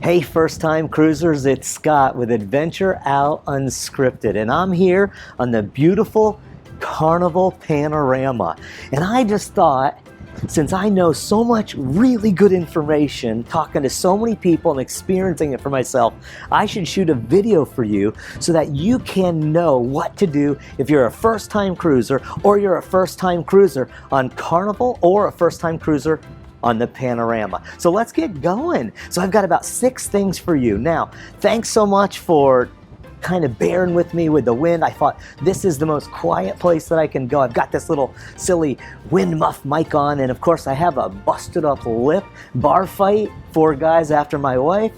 Hey, first-time cruisers, it's Scott with Adventure Out Unscripted, and I'm here on the beautiful Carnival Panorama. And I just thought, since I know so much really good information, talking to so many people and experiencing it for myself, I should shoot a video for you so that you can know what to do if you're a first-time cruiser, or you're a first-time cruiser on Carnival, or a first-time cruiser on the Panorama. So let's get going. So I've got about 6 things for you. Now, thanks so much for kind of bearing with me with the wind. I thought this is the most quiet place that I can go. I've got this little silly wind muff mic on, and of course I have a busted up lip. Bar fight, 4 guys after my wife.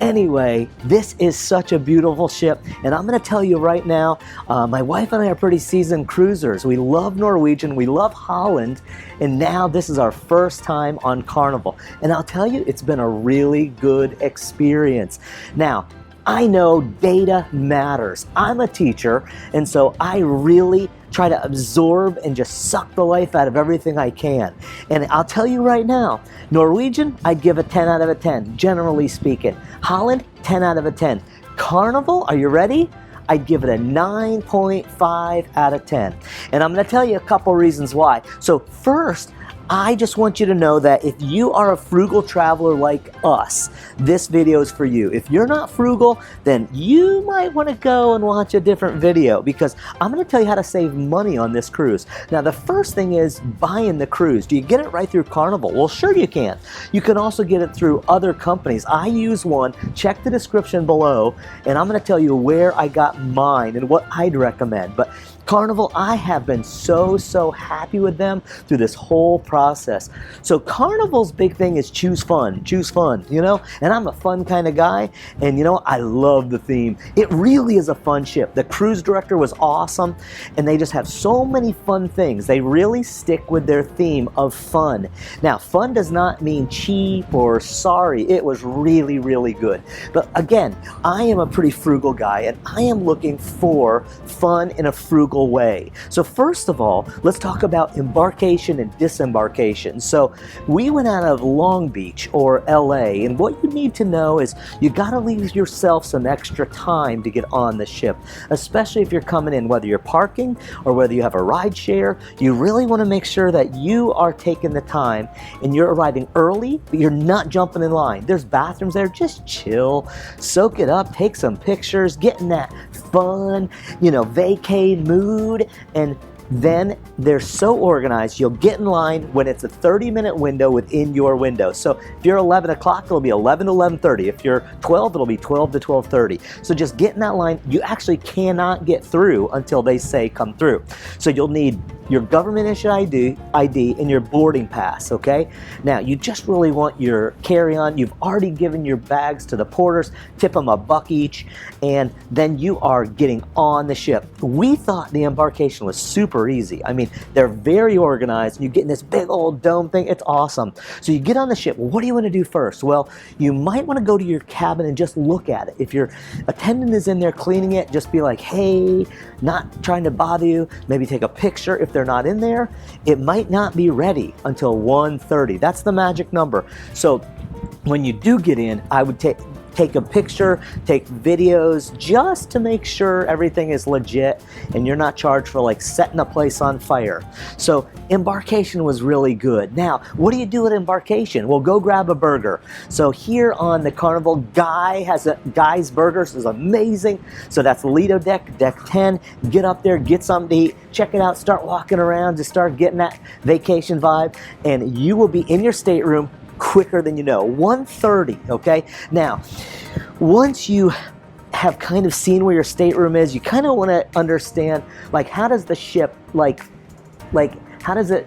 Anyway, this is such a beautiful ship, and I'm going to tell you right now, my wife and I are pretty seasoned cruisers. We love Norwegian, we love Holland, and now this is our first time on Carnival. And I'll tell you, it's been a really good experience. Now, I know data matters. I'm a teacher, and so I really try to absorb and just suck the life out of everything I can. And I'll tell you right now, Norwegian, I'd give a 10 out of a 10, generally speaking. Holland, 10 out of a 10. Carnival, are you ready? I'd give it a 9.5 out of 10. And I'm going to tell you a couple reasons why. So first, I just want you to know that if you are a frugal traveler like us, this video is for you. If you're not frugal, then you might want to go and watch a different video, because I'm going to tell you how to save money on this cruise. Now, the first thing is buying the cruise. Do you get it right through Carnival? Well, sure you can. You can also get it through other companies. I use one. Check the description below, and I'm going to tell you where I got mine and what I'd recommend. But Carnival, I have been so happy with them through this whole process. So Carnival's big thing is choose fun, you know? And I'm a fun kind of guy, and you know, I love the theme. It really is a fun ship. The cruise director was awesome, and they just have so many fun things. They really stick with their theme of fun. Now, fun does not mean cheap or sorry. It was really good. But again, I am a pretty frugal guy, and I am looking for fun in a frugal way. So first of all, let's talk about embarkation and disembarkation. So we went out of Long Beach or LA, and what you need to know is you got to leave yourself some extra time to get on the ship, especially if you're coming in, whether you're parking or whether you have a ride share. You really want to make sure that you are taking the time and you're arriving early, but you're not jumping in line. There's bathrooms there. Just chill, soak it up, take some pictures, get in that fun, you know, vacay mood. And then they're so organized, you'll get in line when it's a 30-minute window within your window. So if you're 11 o'clock, it'll be 11 to 11:30. If you're 12, it'll be 12 to 12:30. So just get in that line. You actually cannot get through until they say come through. So you'll need your government issued ID and your boarding pass, okay? Now, you just really want your carry-on. You've already given your bags to the porters, tip them $1 each, and then you are getting on the ship. We thought the embarkation was super easy. I mean, they're very organized. You get in this big old dome thing. It's awesome. So you get on the ship. Well, what do you want to do first? Well, you might want to go to your cabin and just look at it. If your attendant is in there cleaning it, just be like, hey, not trying to bother you. Maybe take a picture. If they're not in there, it might not be ready until 1:30. That's the magic number. So when you do get in, I would take a picture, take videos, just to make sure everything is legit and you're not charged for like setting a place on fire. So embarkation was really good. Now, what do you do at embarkation? Well, go grab a burger. So here on the Carnival, Guy's Burgers is amazing. So that's Lido Deck, Deck 10. Get up there, get something to eat, check it out, start walking around, just start getting that vacation vibe, and you will be in your stateroom quicker than you know. 1:30, okay? Now, once you have kind of seen where your stateroom is, you kind of want to understand, like, how does the ship, like how does it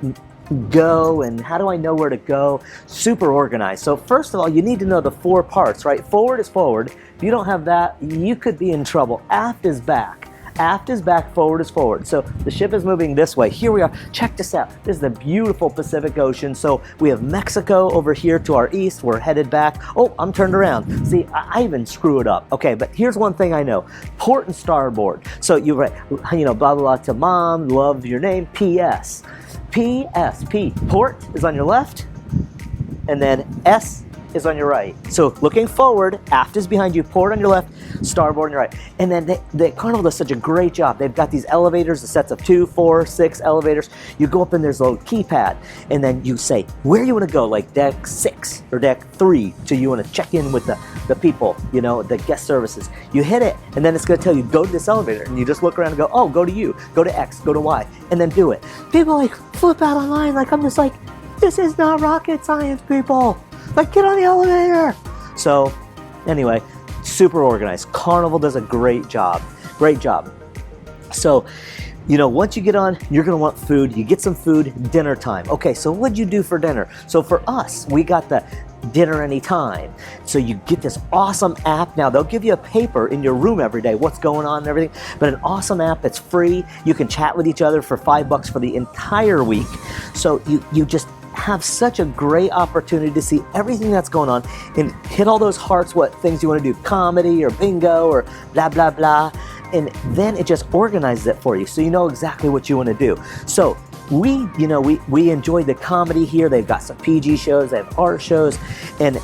go, and how do I know where to go? Super organized. So first of all, you need to know the 4 parts, right? Forward is forward. If you don't have that, you could be in trouble. Aft is back. Aft is back, forward is forward. So the ship is moving this way. Here we are. Check this out. This is the beautiful Pacific Ocean. So we have Mexico over here to our east. We're headed back. Oh, I'm turned around. See, I even screw it up. Okay, but here's one thing I know. Port and starboard. So you write, you know, blah, blah, blah, to mom, love your name, P.S. P.S. P. Port is on your left, and then S is on your right. So looking forward, aft is behind you, port on your left, starboard on your right. And then the Carnival does such a great job. They've got these elevators, the sets of 2, 4, 6 elevators. You go up and there's a little keypad, and then you say where you want to go, like deck 6 or deck 3, so you want to check in with the people, you know, the guest services. You hit it, and then it's going to tell you, go to this elevator, and you just look around and go, oh, go to U, go to X, go to Y, and then do it. People like flip out online, like I'm just like, this is not rocket science, people. Like, get on the elevator. So anyway, super organized. Carnival does a great job. Great job. So, you know, once you get on, you're going to want food. You get some food, dinner time. Okay, so what'd you do for dinner? So for us, we got the dinner anytime. So you get this awesome app. Now, they'll give you a paper in your room every day, what's going on and everything, but an awesome app that's free. You can chat with each other for $5 for the entire week. So you just have such a great opportunity to see everything that's going on and hit all those hearts, what things you want to do, comedy or bingo or blah, blah, blah. And then it just organizes it for you, so you know exactly what you want to do. So we enjoyed the comedy here. They've got some PG shows, they have art shows, and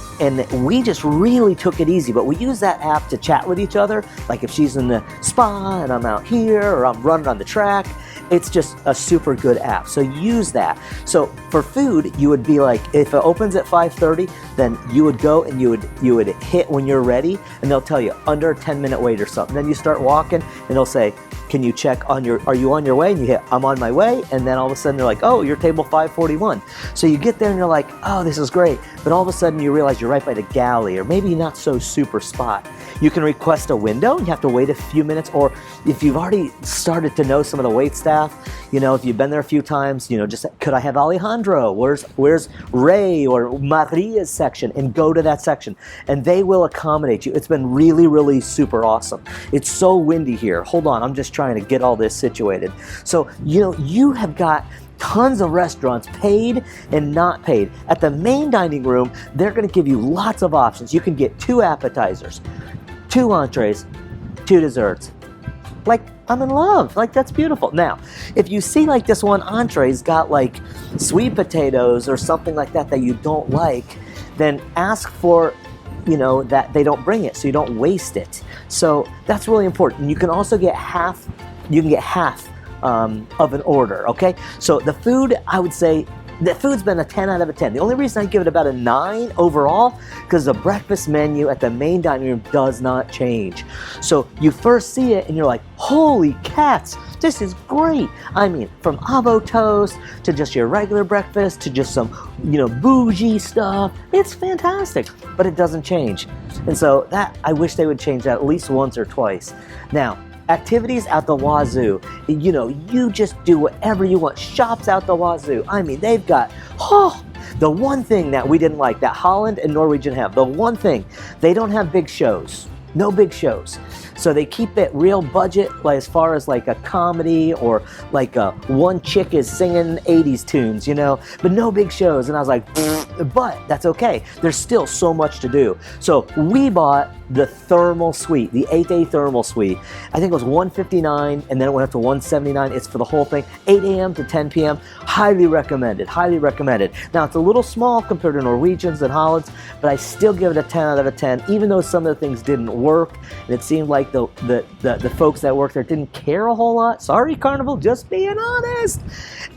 we just really took it easy. But we use that app to chat with each other, like if she's in the spa and I'm out here or I'm running on the track. It's just a super good app, so use that. So for food, you would be like, if it opens at 5:30, then you would go and you would hit when you're ready, and they'll tell you under a 10-minute wait or something. Then you start walking, and they'll say, can you check are you on your way? And you hit, I'm on my way, and then all of a sudden they're like, oh, you're table 541. So you get there and you're like, oh, this is great. But all of a sudden you realize you're right by the galley, or maybe not so super spot. You can request a window. You have to wait a few minutes, or if you've already started to know some of the wait staff, you know, if you've been there a few times, you know, just could I have Alejandro? Where's Ray or Maria's section? And go to that section, and they will accommodate you. It's been really, really super awesome. It's so windy here. Hold on, I'm just trying to get all this situated. So, you know, you have got tons of restaurants, paid and not paid. At the main dining room, they're going to give you lots of options. You can get 2 appetizers, 2 entrees, 2 desserts. Like, I'm in love. Like, that's beautiful. Now, if you see like this one entree's got like sweet potatoes or something like that you don't like, then ask for, you know, that they don't bring it, so you don't waste it. So that's really important. You can also get half. You can get half of an order. Okay. So the food, I would say, the food's been a 10 out of a 10. The only reason I give it about a 9 overall, because the breakfast menu at the main dining room does not change. So you first see it and you're like, holy cats, this is great. I mean, from avo toast to just your regular breakfast to just some, you know, bougie stuff. It's fantastic, but it doesn't change. And so that, I wish they would change that at least once or twice. Now, activities out the wazoo. You know, you just do whatever you want. Shops out the wazoo. I mean, they've got, the one thing that we didn't like, that Holland and Norwegian have, the one thing, they don't have big shows. No big shows. So they keep it real budget, like as far as like a comedy or like one chick is singing 80s tunes, you know, but no big shows. And I was like, but that's okay. There's still so much to do. So we bought the thermal suite, the 8-day thermal suite. I think it was $159, and then it went up to $179. It's for the whole thing, 8 a.m. to 10 p.m. Highly recommended, highly recommended. Now, it's a little small compared to Norwegians and Hollands, but I still give it a 10 out of a 10, even though some of the things didn't work, and it seemed like the folks that worked there didn't care a whole lot. Sorry, Carnival, just being honest.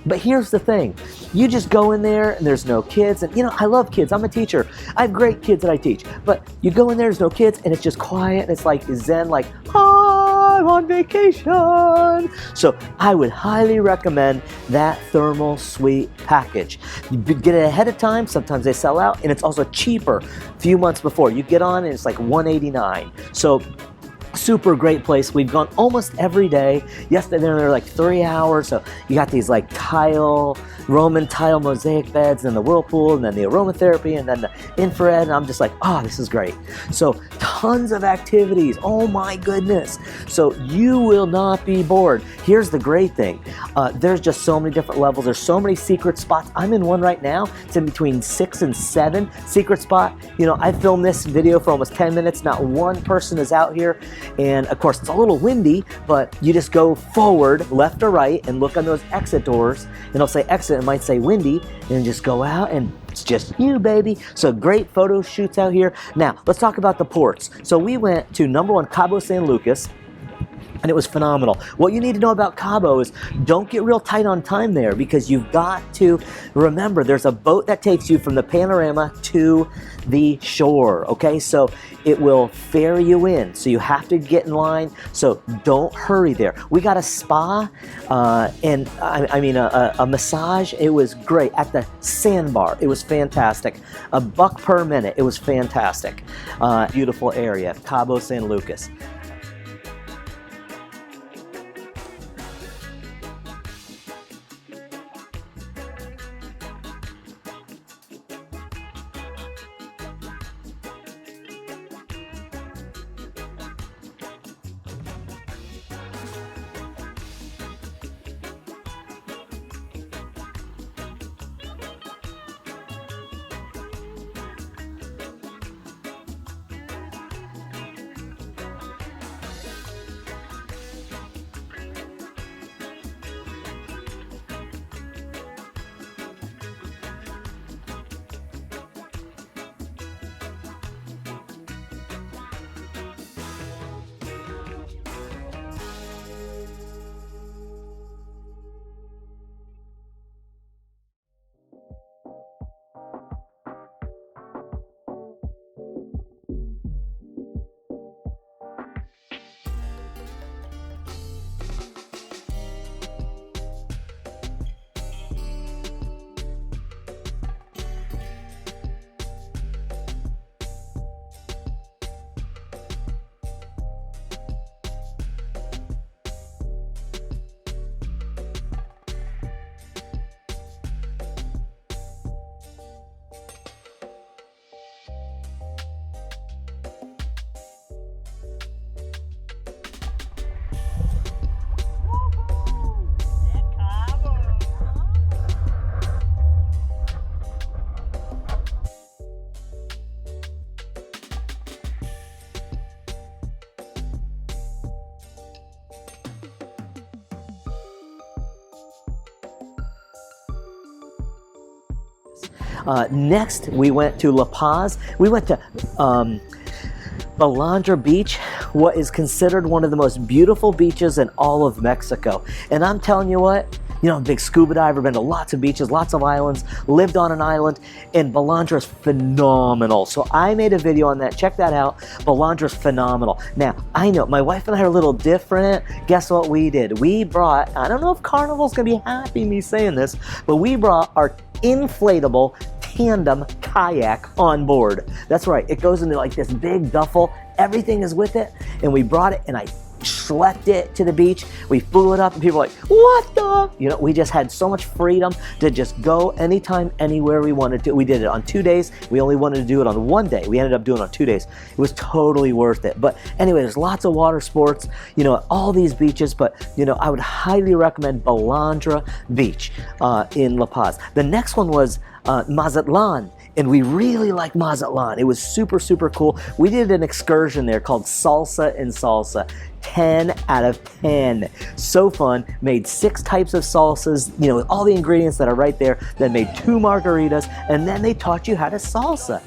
But here's the thing. You just go in there, and there's no kids, and you know, I love kids. I'm a teacher. I have great kids that I teach, but you go in there, there's no kids, and it's just quiet, and it's like zen, like, I'm on vacation. So I would highly recommend that thermal suite package. You get it ahead of time. Sometimes they sell out, and it's also cheaper a few months before. You get on, and it's like $189. So super great place. We've gone almost every day. Yesterday they were like 3 hours. So you got these like Roman tile mosaic beds, and the whirlpool, and then the aromatherapy, and then the infrared. And I'm just like, oh, this is great. So tons of activities. Oh my goodness. So you will not be bored. Here's the great thing. There's just so many different levels. There's so many secret spots. I'm in one right now. It's in between 6 and 7 secret spot. You know, I filmed this video for almost 10 minutes. Not one person is out here. And of course, it's a little windy, but you just go forward, left or right, and look on those exit doors. And it'll say exit, it might say windy, and just go out, and it's just you, baby. So great photo shoots out here. Now, let's talk about the ports. So we went to number 1, Cabo San Lucas, and it was phenomenal. What you need to know about Cabo is don't get real tight on time there, because you've got to remember there's a boat that takes you from the Panorama to the shore, okay? So it will ferry you in, so you have to get in line, so don't hurry there. We got a spa and a massage. It was great at the Sandbar. It was fantastic. $1 per minute. It was fantastic. Beautiful area, Cabo San Lucas. Next, we went to La Paz. We went to Balandra Beach, what is considered one of the most beautiful beaches in all of Mexico. And I'm telling you what, you know, I'm a big scuba diver, been to lots of beaches, lots of islands, lived on an island, and Balandra is phenomenal. So I made a video on that. Check that out. Balandra is phenomenal. Now, I know my wife and I are a little different. Guess what we did? We brought, I don't know if Carnival's gonna be happy me saying this, but we brought our inflatable tandem kayak on board. That's right, it goes into like this big duffel, everything is with it, and we brought it and I schlepped it to the beach. We flew it up and people were like, what the? You know, we just had so much freedom to just go anytime, anywhere we wanted to. We did it on 2 days. We only wanted to do it on 1 day. We ended up doing it on 2 days. It was totally worth it. But anyway, there's lots of water sports, you know, all these beaches, but you know, I would highly recommend Balandra Beach in La Paz. The next one was Mazatlan. And we really liked Mazatlan. It was super, super cool. We did an excursion there called Salsa and Salsa. 10 out of 10. So fun. Made 6 types of salsas, you know, with all the ingredients that are right there. Then made 2 margaritas, and then they taught you how to salsa.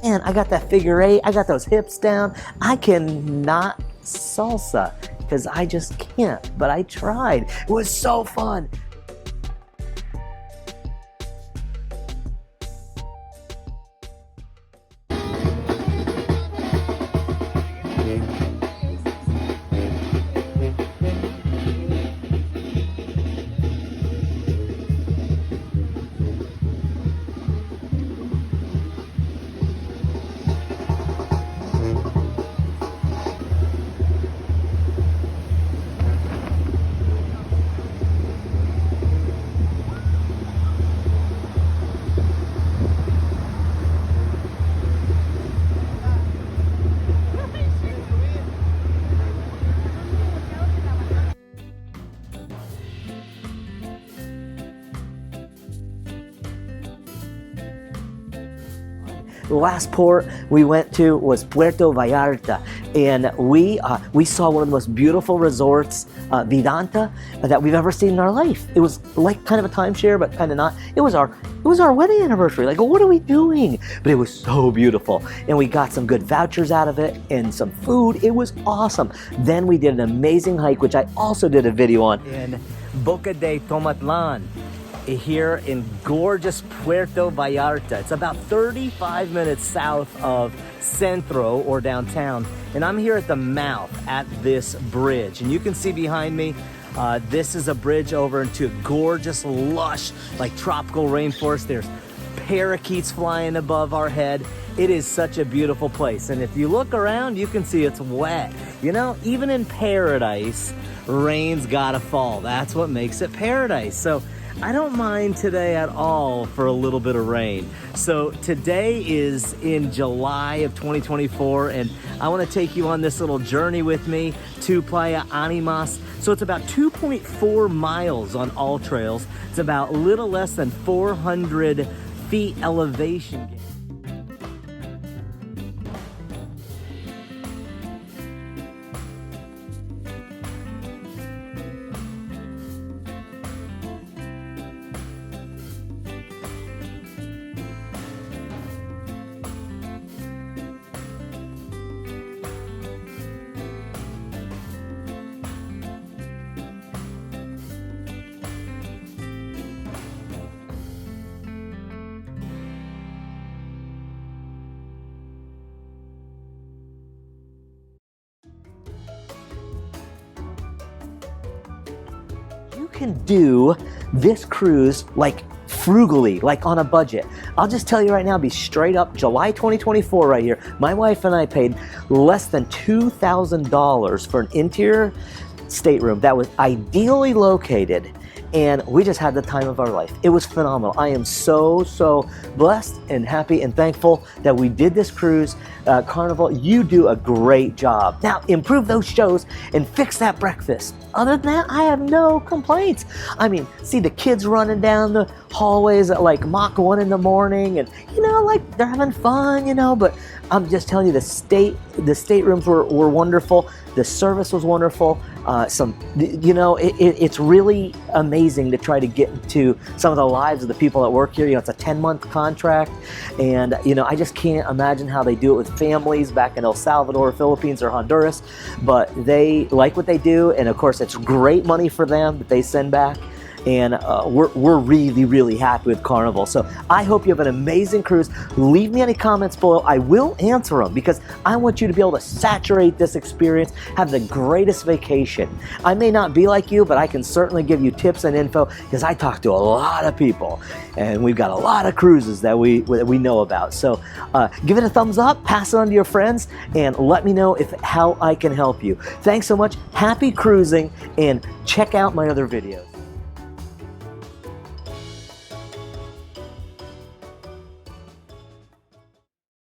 Man, I got that figure 8, I got those hips down. I cannot salsa because I just can't, but I tried. It was so fun. The last port we went to was Puerto Vallarta, and we saw one of the most beautiful resorts, Vidanta, that we've ever seen in our life. It was like kind of a timeshare, but kind of not. It was our wedding anniversary. Like, what are we doing? But it was so beautiful, and we got some good vouchers out of it and some food. It was awesome. Then we did an amazing hike, which I also did a video on, in Boca de Tomatlan, here in gorgeous Puerto Vallarta. It's about 35 minutes south of Centro, or downtown, and I'm here at the mouth at this bridge, and you can see behind me, this is a bridge over into gorgeous, lush, like tropical rainforest. There's parakeets flying above our head. It is such a beautiful place, and if you look around, you can see it's wet. You know, even in paradise, rain's gotta fall. That's what makes it paradise. So I don't mind today at all for a little bit of rain. So today is in July of 2024, and I want to take you on this little journey with me to Playa Animas. So it's about 2.4 miles on all trails. It's about a little less than 400 feet elevation. You can do this cruise like frugally, like on a budget. I'll just tell you right now, be straight up, July 2024 right here, my wife and I paid less than $2,000 for an interior stateroom that was ideally located, and we just had the time of our life. It was phenomenal. I am so blessed and happy and thankful that we did this cruise. Carnival, you do a great job. Now, improve those shows and fix that breakfast. Other than that, I have no complaints. I mean, see the kids running down the hallways at like Mach 1 in the morning, and you know, like they're having fun, you know, but I'm just telling you, the staterooms were wonderful. The service was wonderful. You know, it's really amazing to try to get into some of the lives of the people that work here. You know, it's a 10-month contract, and you know, I just can't imagine how they do it with families back in El Salvador, Philippines, or Honduras. But they like what they do, and of course, it's great money for them that they send back. And we're really happy with Carnival. So I hope you have an amazing cruise. Leave me any comments below. I will answer them because I want you to be able to saturate this experience, have the greatest vacation. I may not be like you, but I can certainly give you tips and info because I talk to a lot of people, and we've got a lot of cruises that we know about. So give it a thumbs up, pass it on to your friends, and let me know how I can help you. Thanks so much. Happy cruising, and check out my other videos.